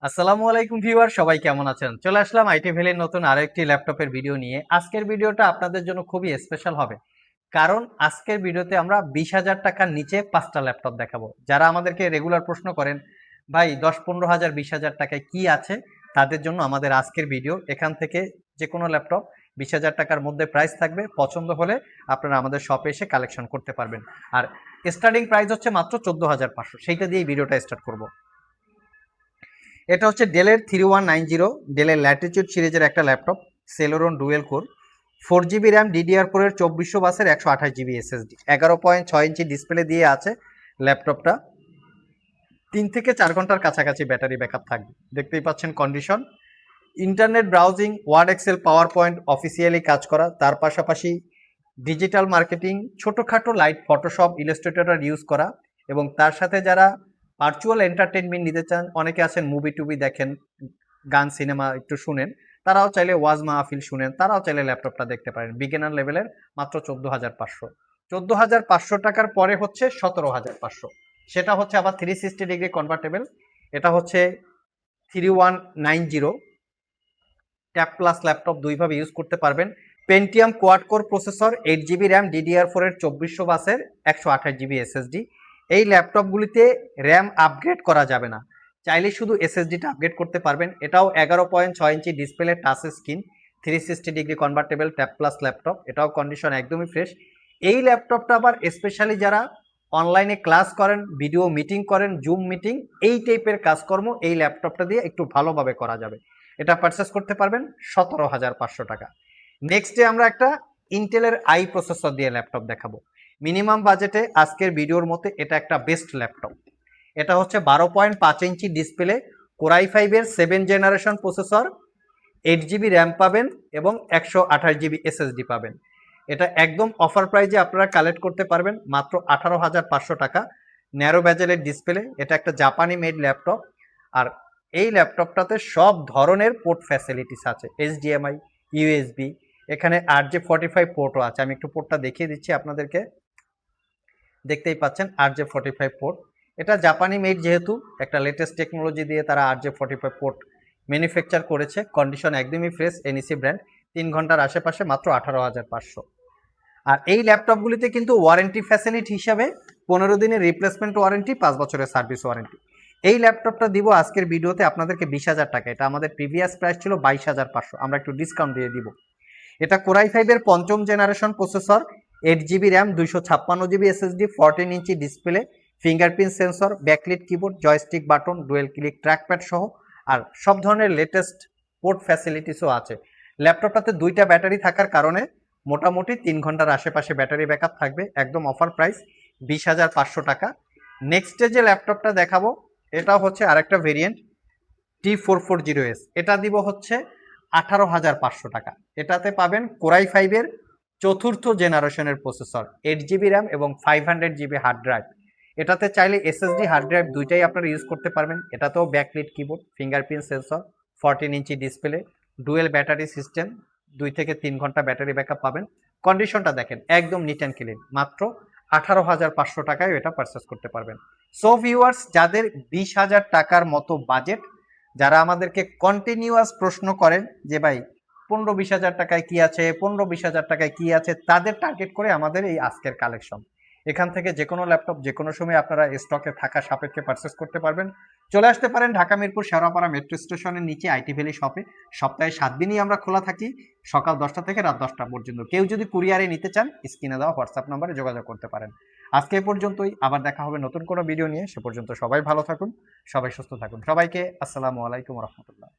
আসসালামু আলাইকুম ভিউয়ার, সবাই কেমন আছেন? চলে আসলাম আইটি ভ্যালির নতুন আরেকটি ল্যাপটপের ভিডিও নিয়ে। আজকের ভিডিওটা আপনাদের জন্য খুবই স্পেশাল হবে, কারণ আজকের ভিডিওতে আমরা 20,000 টাকার নিচে 5টা ল্যাপটপ দেখাবো। যারা আমাদেরকে রেগুলার প্রশ্ন করেন, ভাই 10-15,000 20,000 টাকায় কি আছে, তাদের জন্য আমাদের আজকের ভিডিও। এখান থেকে যে কোনো ল্যাপটপ 20,000 টাকার মধ্যে প্রাইস থাকবে, পছন্দ হলে আপনারা আমাদের শপে এসে কালেকশন করতে পারবেন। আর স্টার্টিং প্রাইস হচ্ছে মাত্র 14,500, সেইটা দিয়ে ভিডিওটা স্টার্ট করব। এটা হচ্ছে ডেলের 3190, ডেলের ল্যাটিটিউড সিরিজের একটা laptop, Celeron dual core, 4 GB RAM, DDR4 2400 বাসের 128 জিবি SSD, 11.6 ইঞ্চি ডিসপ্লে দিয়ে আছে ল্যাপটপটা। 3 থেকে 4 ঘন্টার কাছাকাছি ব্যাটারি ব্যাকআপ থাকবে। দেখতেই পাচ্ছেন condition. Internet browsing, word, excel, PowerPoint officially কাজ করা, তার পাশাপাশি ডিজিটাল মার্কেটিং, ছোটোখাটো লাইট ফটোশপ, ইলাস্ট্রেটর ইউজ করা, এবং তার সাথে যারা ভার্চুয়াল এন্টারটেনমেন্ট নিতে চান, অনেকে আছেন মুভি টুবি দেখেন, গান সিনেমা একটু শুনেন, তারাও চাইলে ওয়াজ মাহফিল শুনেন, তারাও চাইলে ল্যাপটপটা দেখতে পারেন। বিগিনার লেভেলের মাত্র 14,500। 14,500 টাকার পরে হচ্ছে 17,500, সেটা হচ্ছে আবার 360 ডিগ্রি কনভার্টেবল। এটা হচ্ছে 3190 ট্যাব প্লাস ল্যাপটপ, দুইভাবে ইউজ করতে পারবেন। Pentium quad core processor, 8 GB RAM, DDR4 2400 বাসের 128 জিবি SSD। এই ল্যাপটপগুলিতে র্যাম আপগ্রেড করা যাবে না, চাইলে শুধু SSDটা আপগ্রেড করতে পারবেন। এটাও 11.6 inch display, touch screen, 360 degree convertible tab plus laptop. এটাও কন্ডিশন একদমই ফ্রেশ। এই ল্যাপটপটা আবার স্পেশালি যারা অনলাইনে ক্লাস করেন, ভিডিও মিটিং করেন, জুম মিটিং, এই টাইপের কাজকর্ম এই ল্যাপটপটা দিয়ে একটু ভালোভাবে করা যাবে। এটা পারচেস করতে পারবেন 17,500 টাকা। নেক্সটে আমরা একটা ইন্টেলের আই প্রসেসর দিয়ে ল্যাপটপ দেখাবো। মিনিমাম বাজেটে আজকের ভিডিওর মতে এটা একটা বেস্ট ল্যাপটপ। এটা হচ্ছে 12.5 ইঞ্চি ডিসপ্লে, কোরাই 5-এর 7 জেনারেশন প্রসেসর, 8 জিবি র্যাম পাবেন এবং 128 জিবি SSD পাবেন। এটা একদম অফার প্রাইজে আপনারা কালেক্ট করতে পারবেন মাত্র 18,500 টাকা। ন্যারো ব্যাজেলের ডিসপ্লে, এটা একটা জাপানি মেড ল্যাপটপ। আর এই ল্যাপটপটাতে সব ধরনের পোর্ট ফ্যাসিলিটিস আছে, HDMI, USB, এখানে RJ45 পোর্টও আছে। আমি একটু পোর্টটা দেখিয়ে দিচ্ছি আপনাদেরকে। দেখতেই পাচ্ছেন RJ45 পোর্ট। এটা জাপানি মেড, যেহেতু একটা লেটেস্ট টেকনোলজি দিয়ে তারা RJ45 পোর্ট ম্যানুফ্যাকচার করেছে। কন্ডিশন একদমই ফ্রেশ, NEC ব্র্যান্ড। 3 ঘন্টার আশেপাশে মাত্র 18,500। আর এই ল্যাপটপগুলিতে কিন্তু ওয়ারেন্টি ফ্যাসিলিটি হিসাবে 15 দিনের রিপ্লেসমেন্ট ওয়ারেন্টি, 5 বছরের সার্ভিস ওয়ারেন্টি। এই ল্যাপটপটা দিব আজকের ভিডিওতে আপনাদেরকে 20,000 টাকা। এটা আমাদের প্রিভিয়াস প্রাইস ছিল 22,500, আমরা একটু ডিসকাউন্ট দিয়ে দিব। এটা কোরাই 5-এর 5ম generation processor, 8 GB RAM, 256 GB SSD, 14 inch display, fingerprint sensor, backlit keyboard, joystick button, dual click trackpad সহ, আর সব ধরনের লেটেস্ট পোর্ট ফ্যাসিলিটিসও আছে। ল্যাপটপটাতে 2টা ব্যাটারি থাকার কারণে মোটামুটি 3 ঘন্টার আশেপাশে ব্যাটারি ব্যাকআপ থাকবে। একদম অফার প্রাইস 20,500 টাকা। নেক্সটে যে ল্যাপটপটা দেখাবো, এটা হচ্ছে আরেকটা ভেরিয়েন্ট, T440S। এটা দিব হচ্ছে 18,500 টাকা। এটাতে পাবেন কোরাই 5-এর 4র্থ জেনারেশনের প্রসেসর, 8 জিবি র্যাম এবং 500 জিবি হার্ড ড্রাইভ। এটাতে চাইলে SSD হার্ড ড্রাইভ দুইটাই আপনারা ইউজ করতে পারবেন। এটাতেও backlit keyboard, fingerprint sensor, 14 inch display, dual battery system, 2 থেকে 3 ঘন্টা ব্যাটারি ব্যাকআপ পাবেন। কন্ডিশনটা দেখেন একদম নিট অ্যান্ড ক্লিন। মাত্র 18,500 টাকায় এটা পারচেস করতে পারবেন। সো ভিউয়ার্স, যাদের 20,000 টাকার মতো বাজেট, যারা আমাদেরকে কন্টিনিউয়াস প্রশ্ন করেন যে ভাই 15-20 হাজার টাকায় কি আছে, 15-20 হাজার টাকায় কি আছে, তাদের টার্গেট করে আমাদের এই আজকের কালেকশন। এখান থেকে যে কোনো ল্যাপটপ যে কোনো সময় আপনারা স্টকে থাকা সাপেক্ষে পারচেস করতে পারবেন। চলে আসতে পারেন ঢাকা মিরপুর শেওড়াপাড়া মেট্রো স্টেশনের নিচে আইটি ভ্যালি শপে। সপ্তাহে 7 দিনই আমরা খোলা থাকি, সকাল 10টা থেকে রাত 10টা পর্যন্ত। কেউ যদি কুরিয়ারে নিতে চান, স্ক্রিনে দেওয়া হোয়াটসঅ্যাপ নাম্বারে যোগাযোগ করতে পারেন। আজকে এ পর্যন্তই, আবার দেখা হবে নতুন কোনো ভিডিও নিয়ে। সে পর্যন্ত সবাই ভালো থাকুন, সবাই সুস্থ থাকুন। সবাইকে আসসালামু আলাইকুম রহমতুল্লাহ।